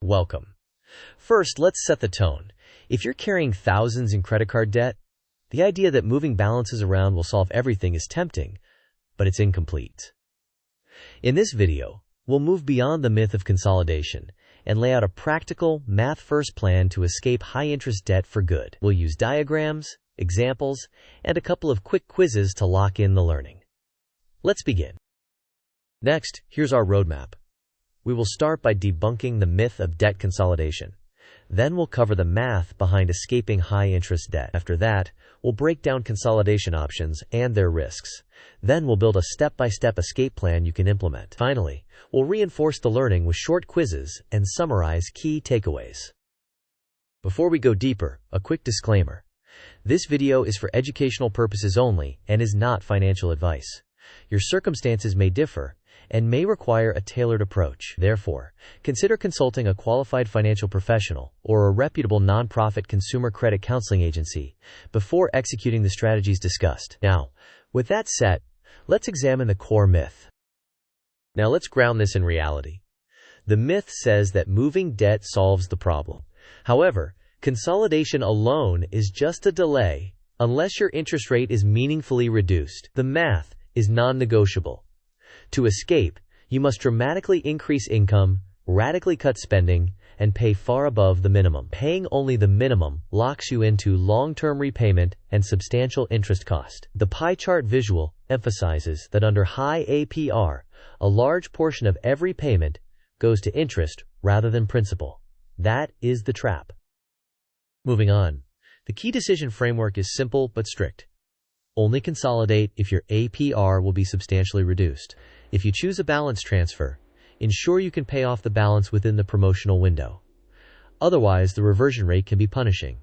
Welcome. First, let's set the tone. If you're carrying thousands in credit card debt, the idea that moving balances around will solve everything is tempting, but it's incomplete. In this video, we'll move beyond the myth of consolidation and lay out a practical, math-first plan to escape high-interest debt for good. We'll use diagrams, examples, and a couple of quick quizzes to lock in the learning. Let's begin. Next, here's our roadmap. We will start by debunking the myth of debt consolidation. Then we'll cover the math behind escaping high-interest debt. After that, we'll break down consolidation options and their risks. Then we'll build a step-by-step escape plan you can implement. Finally, we'll reinforce the learning with short quizzes and summarize key takeaways. Before we go deeper, a quick disclaimer. This video is for educational purposes only and is not financial advice. Your circumstances may differ and may require a tailored approach. Therefore, consider consulting a qualified financial professional or a reputable nonprofit consumer credit counseling agency before executing the strategies discussed. Now, with that set, let's examine the core myth. Now let's ground this in reality. The myth says that moving debt solves the problem. However, consolidation alone is just a delay unless your interest rate is meaningfully reduced. The math is non-negotiable. To escape, you must dramatically increase income, radically cut spending, and pay far above the minimum. Paying only the minimum locks you into long-term repayment and substantial interest cost. The pie chart visual emphasizes that under high APR, a large portion of every payment goes to interest rather than principal. That is the trap. Moving on, the key decision framework is simple but strict. Only consolidate if your APR will be substantially reduced. If you choose a balance transfer, ensure you can pay off the balance within the promotional window. Otherwise, the reversion rate can be punishing.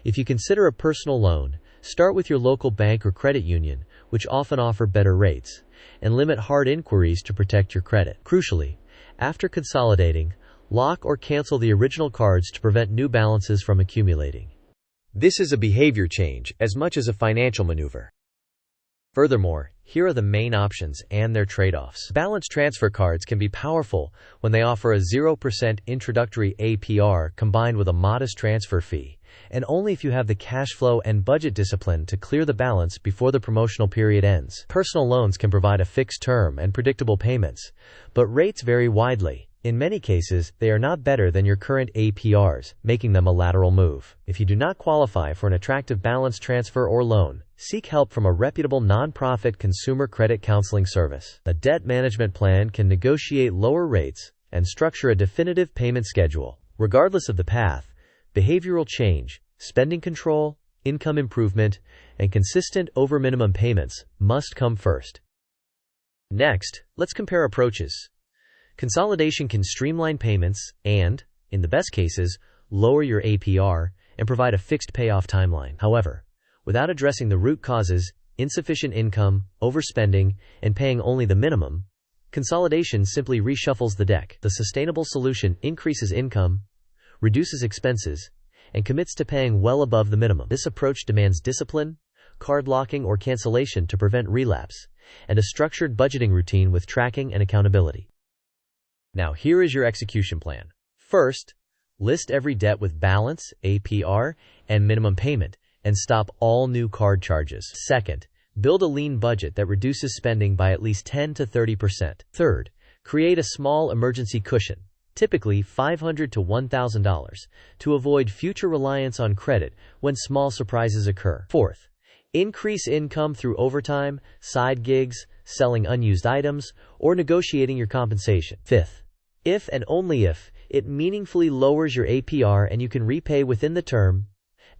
If you consider a personal loan, start with your local bank or credit union, which often offer better rates, and limit hard inquiries to protect your credit. Crucially, after consolidating, lock or cancel the original cards to prevent new balances from accumulating. This is a behavior change as much as a financial maneuver. Furthermore, here are the main options and their trade-offs. Balance transfer cards can be powerful when they offer a 0% introductory APR combined with a modest transfer fee, and only if you have the cash flow and budget discipline to clear the balance before the promotional period ends. Personal loans can provide a fixed term and predictable payments, but rates vary widely. In many cases, they are not better than your current APRs, making them a lateral move. If you do not qualify for an attractive balance transfer or loan, seek help from a reputable nonprofit consumer credit counseling service. A debt management plan can negotiate lower rates and structure a definitive payment schedule. Regardless of the path, behavioral change, spending control, income improvement, and consistent over minimum payments must come first. Next, let's compare approaches. Consolidation can streamline payments and, in the best cases, lower your APR and provide a fixed payoff timeline. However, without addressing the root causes, insufficient income, overspending, and paying only the minimum, consolidation simply reshuffles the deck. The sustainable solution increases income, reduces expenses, and commits to paying well above the minimum. This approach demands discipline, card locking or cancellation to prevent relapse, and a structured budgeting routine with tracking and accountability. Now here is your execution plan. First, list every debt with balance, APR, and minimum payment, and stop all new card charges. Second, build a lean budget that reduces spending by at least 10 to 30%. Third, create a small emergency cushion, typically $500 to $1,000, to avoid future reliance on credit when small surprises occur. Fourth, increase income through overtime, side gigs, selling unused items, or negotiating your compensation. Fifth, if and only if it meaningfully lowers your APR and you can repay within the term,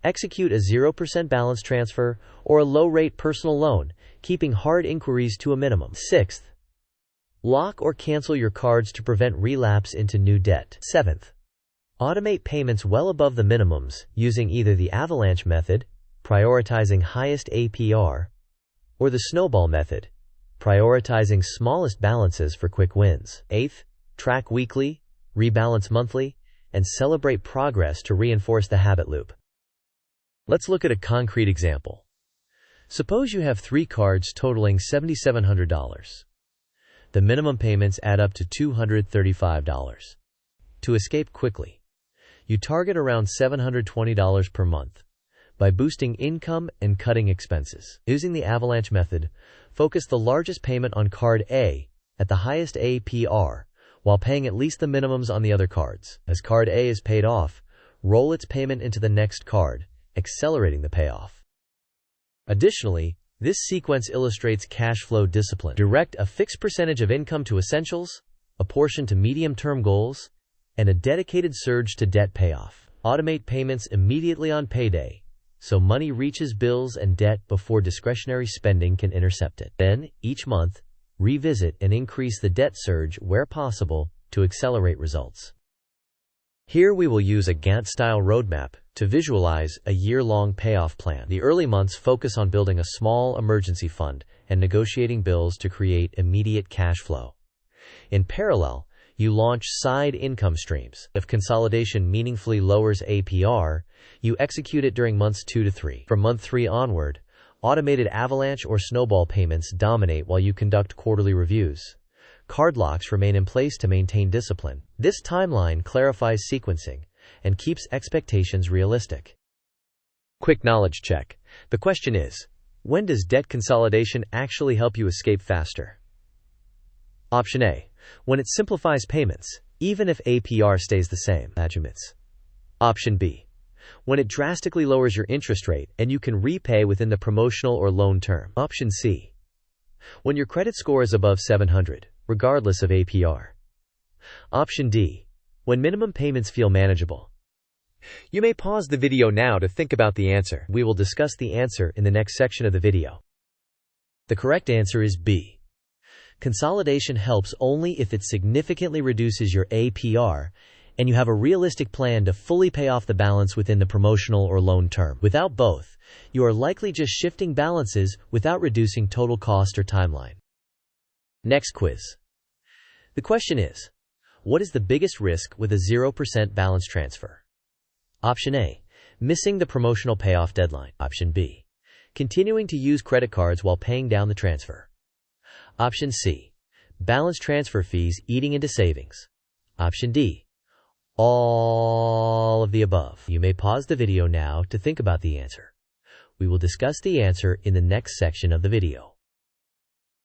execute a 0% balance transfer or a low-rate personal loan, keeping hard inquiries to a minimum. Sixth, lock or cancel your cards to prevent relapse into new debt. Seventh, automate payments well above the minimums using either the avalanche method, prioritizing highest APR, or the snowball method, prioritizing smallest balances for quick wins. Eighth, track weekly, rebalance monthly, and celebrate progress to reinforce the habit loop. Let's look at a concrete example. Suppose you have 3 cards totaling $7,700. The minimum payments add up to $235. To escape quickly, you target around $720 per month. By boosting income and cutting expenses. Using the avalanche method, focus the largest payment on card A at the highest APR, while paying at least the minimums on the other cards. As card A is paid off, roll its payment into the next card, accelerating the payoff. Additionally, this sequence illustrates cash flow discipline. Direct a fixed percentage of income to essentials, a portion to medium-term goals, and a dedicated surge to debt payoff. Automate payments immediately on payday, so money reaches bills and debt before discretionary spending can intercept it. Then, each month, revisit and increase the debt surge where possible to accelerate results. Here we will use a Gantt-style roadmap to visualize a year-long payoff plan. The early months focus on building a small emergency fund and negotiating bills to create immediate cash flow. In parallel, you launch side income streams. If consolidation meaningfully lowers APR, you execute it during months 2 to 3. From month 3 onward, automated avalanche or snowball payments dominate while you conduct quarterly reviews. Card locks remain in place to maintain discipline. This timeline clarifies sequencing and keeps expectations realistic. Quick knowledge check. The question is, when does debt consolidation actually help you escape faster? Option A. When it simplifies payments, even if APR stays the same. Option B. When it drastically lowers your interest rate and you can repay within the promotional or loan term. Option C. When your credit score is above 700, regardless of APR. Option D. When minimum payments feel manageable. You may pause the video now to think about the answer. We will discuss the answer in the next section of the video. The correct answer is B. Consolidation helps only if it significantly reduces your APR and you have a realistic plan to fully pay off the balance within the promotional or loan term. Without both, you are likely just shifting balances without reducing total cost or timeline. Next quiz. The question is, what is the biggest risk with a 0% balance transfer? Option A. Missing the promotional payoff deadline. Option B. Continuing to use credit cards while paying down the transfer. Option C. Balance transfer fees eating into savings. Option D. All of the above. You may pause the video now to think about the answer. We will discuss the answer in the next section of the video.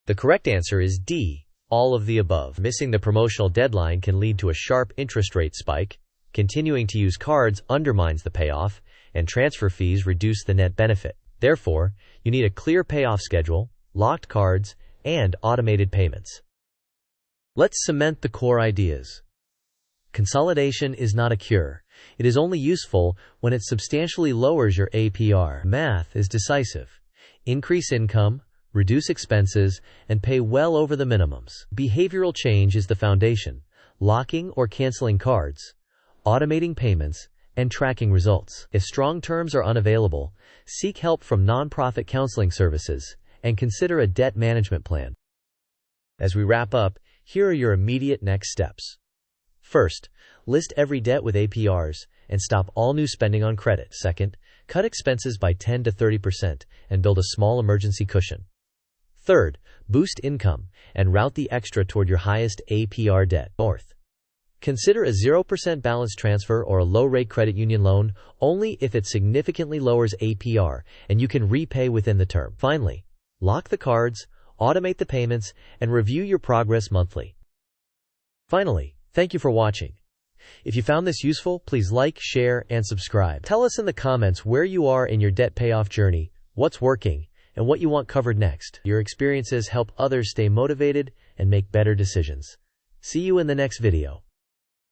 The correct answer is D. All of the above. Missing the promotional deadline can lead to a sharp interest rate spike. Continuing to use cards undermines the payoff, and transfer fees reduce the net benefit. Therefore, you need a clear payoff schedule, locked cards, and automated payments. Let's cement the core ideas. Consolidation is not a cure. It is only useful when it substantially lowers your APR. Math is decisive. Increase income, reduce expenses, and pay well over the minimums. Behavioral change is the foundation. Locking or canceling cards, automating payments, and tracking results. If strong terms are unavailable, seek help from nonprofit counseling services and consider a debt management plan. As we wrap up, here are your immediate next steps. First, list every debt with APRs and stop all new spending on credit. Second, cut expenses by 10 to 30% and build a small emergency cushion. Third, boost income and route the extra toward your highest APR debt. Fourth, consider a 0% balance transfer or a low-rate credit union loan only if it significantly lowers APR and you can repay within the term. Finally, lock the cards, automate the payments, and review your progress monthly. Finally, thank you for watching. If you found this useful, please like, share, and subscribe. Tell us in the comments where you are in your debt payoff journey, what's working, and what you want covered next. Your experiences help others stay motivated and make better decisions. See you in the next video.